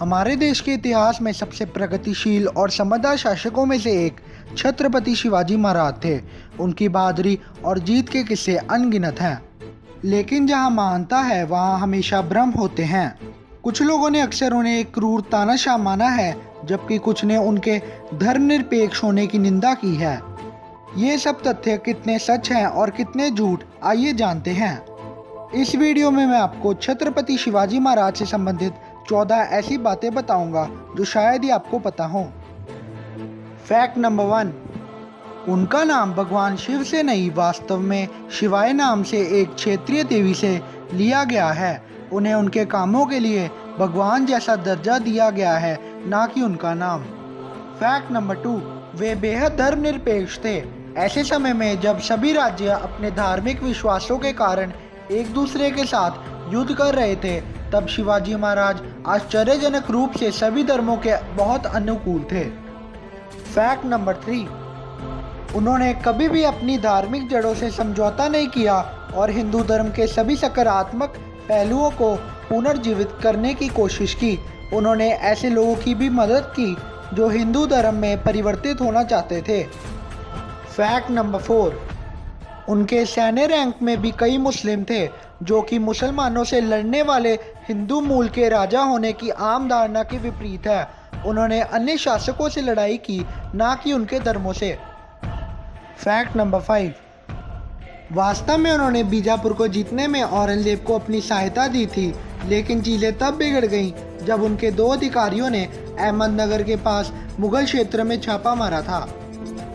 हमारे देश के इतिहास में सबसे प्रगतिशील और समझदार शासकों में से एक छत्रपति शिवाजी महाराज थे। उनकी बहादुरी और जीत के किस्से अनगिनत हैं, लेकिन जहां महानता है वहां हमेशा भ्रम होते हैं। कुछ लोगों ने अक्सर उन्हें एक क्रूर तानाशाह माना है, जबकि कुछ ने उनके धर्मनिरपेक्ष होने की निंदा की है। ये सब तथ्य कितने सच हैं और कितने झूठ, आइए जानते हैं। इस वीडियो में मैं आपको छत्रपति शिवाजी महाराज से संबंधित 14 ऐसी बातें बताऊंगा जो शायद ही आपको पता हो। फैक्ट नंबर 1, उनका नाम भगवान शिव से नहीं, वास्तव में शिवाय नाम से एक क्षेत्रीय देवी से लिया गया है। उन्हें उनके कामों के लिए भगवान जैसा दर्जा दिया गया है, ना कि उनका नाम। फैक्ट नंबर 2, वे बेहद धर्मनिरपेक्ष थे। ऐसे समय में जब सभी राज्य अपने धार्मिक विश्वासों के कारण एक दूसरे के साथ युद्ध कर रहे थे, तब शिवाजी महाराज आश्चर्यजनक रूप से सभी धर्मों के बहुत अनुकूल थे। फैक्ट नंबर 3, उन्होंने कभी भी अपनी धार्मिक जड़ों से समझौता नहीं किया और हिंदू धर्म के सभी सकारात्मक पहलुओं को पुनर्जीवित करने की कोशिश की। उन्होंने ऐसे लोगों की भी मदद की जो हिंदू धर्म में परिवर्तित होना चाहते थे। फैक्ट नंबर 4, उनके सैन्य रैंक में भी कई मुस्लिम थे, जो कि मुसलमानों से लड़ने वाले हिंदू मूल के राजा होने की आम धारणा के विपरीत है। उन्होंने अन्य शासकों से लड़ाई की, ना कि उनके धर्मों से। फैक्ट नंबर 5, वास्तव में उन्होंने बीजापुर को जीतने में औरंगजेब को अपनी सहायता दी थी, लेकिन चीजें तब बिगड़ गईं जब उनके 2 अधिकारियों ने अहमदनगर के पास मुगल क्षेत्र में छापा मारा था।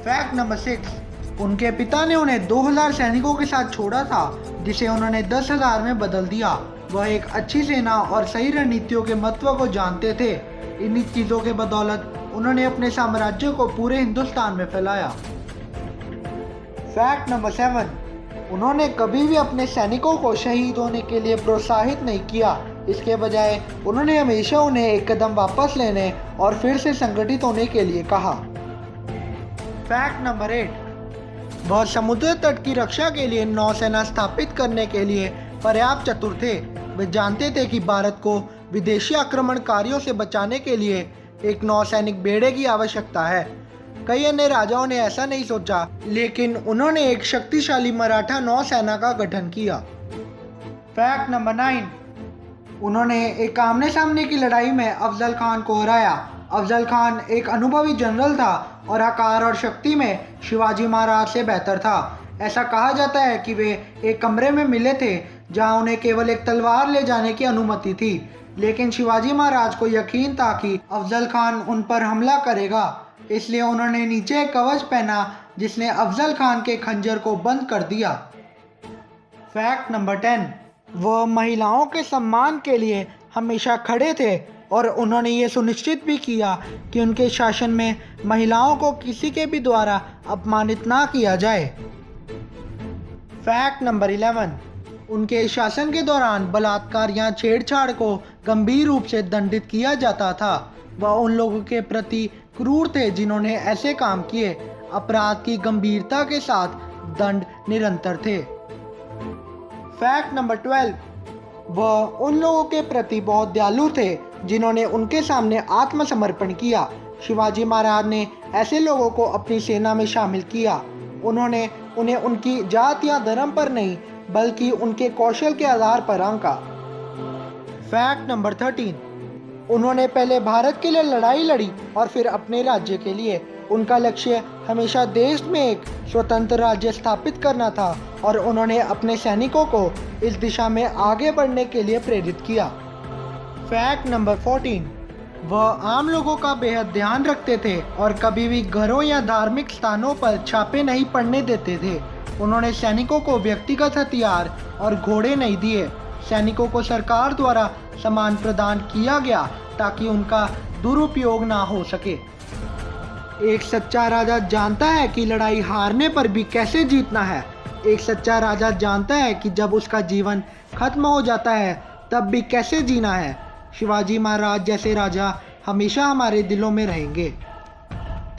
फैक्ट नंबर 6, उनके पिता ने उन्हें 2000 सैनिकों के साथ छोड़ा था, जिसे उन्होंने 10,000 में बदल दिया। वह एक अच्छी सेना और सही रणनीतियों के महत्व को जानते थे। इन्हीं चीज़ों के बदौलत उन्होंने अपने साम्राज्य को पूरे हिंदुस्तान में फैलाया। फैक्ट नंबर 7, उन्होंने कभी भी अपने सैनिकों को शहीद होने के लिए प्रोत्साहित नहीं किया। इसके बजाय उन्होंने हमेशा उन्हें एक कदम वापस लेने और फिर से संगठित होने के लिए कहा। फैक्ट नंबर 8, वह समुद्र तट की रक्षा के लिए नौसेना स्थापित करने के लिए पर्याप्त चतुर थे। वे जानते थे कि भारत को विदेशी आक्रमणकारियों से बचाने के लिए एक नौसैनिक बेड़े की आवश्यकता है। कई अन्य राजाओं ने ऐसा नहीं सोचा, लेकिन उन्होंने एक शक्तिशाली मराठा नौसेना का गठन किया। फैक्ट नंबर 9, उन्होंने एक आमने सामने की लड़ाई में अफजल खान को हराया। अफजल खान एक अनुभवी जनरल था और आकार और शक्ति में शिवाजी महाराज से बेहतर था। ऐसा कहा जाता है कि वे एक कमरे में मिले थे जहां उन्हें केवल एक तलवार ले जाने की अनुमति थी, लेकिन शिवाजी महाराज को यकीन था कि अफजल खान उन पर हमला करेगा, इसलिए उन्होंने नीचे एक कवच पहना जिसने अफजल खान के खंजर को बंद कर दिया। फैक्ट नंबर 10, वह महिलाओं के सम्मान के लिए हमेशा खड़े थे और उन्होंने ये सुनिश्चित भी किया कि उनके शासन में महिलाओं को किसी के भी द्वारा अपमानित ना किया जाए। फैक्ट नंबर 11, उनके शासन के दौरान बलात्कार या छेड़छाड़ को गंभीर रूप से दंडित किया जाता था। वह उन लोगों के प्रति क्रूर थे जिन्होंने ऐसे काम किए। अपराध की गंभीरता के साथ दंड निरंतर थे। फैक्ट नंबर 12, वह उन लोगों के प्रति बहुत दयालु थे जिन्होंने उनके सामने आत्मसमर्पण किया। शिवाजी महाराज ने ऐसे लोगों को अपनी सेना में शामिल किया। उन्होंने उन्हें उनकी जात या धर्म पर नहीं, बल्कि उनके कौशल के आधार पर आंका। फैक्ट नंबर 13, उन्होंने पहले भारत के लिए लड़ाई लड़ी और फिर अपने राज्य के लिए। उनका लक्ष्य हमेशा देश में एक स्वतंत्र राज्य स्थापित करना था और उन्होंने अपने सैनिकों को इस दिशा में आगे बढ़ने के लिए प्रेरित किया। फैक्ट नंबर 14, वह आम लोगों का बेहद ध्यान रखते थे और कभी भी घरों या धार्मिक स्थानों पर छापे नहीं पड़ने देते थे। उन्होंने सैनिकों को व्यक्तिगत हथियार और घोड़े नहीं दिए। सैनिकों को सरकार द्वारा सम्मान प्रदान किया गया ताकि उनका दुरुपयोग ना हो सके। एक सच्चा राजा जानता है कि लड़ाई हारने पर भी कैसे जीतना है। एक सच्चा राजा जानता है कि जब उसका जीवन खत्म हो जाता है तब भी कैसे जीना है। शिवाजी महाराज जैसे राजा हमेशा हमारे दिलों में रहेंगे।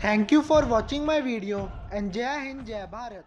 Thank you for watching my video and जय हिंद, जय भारत।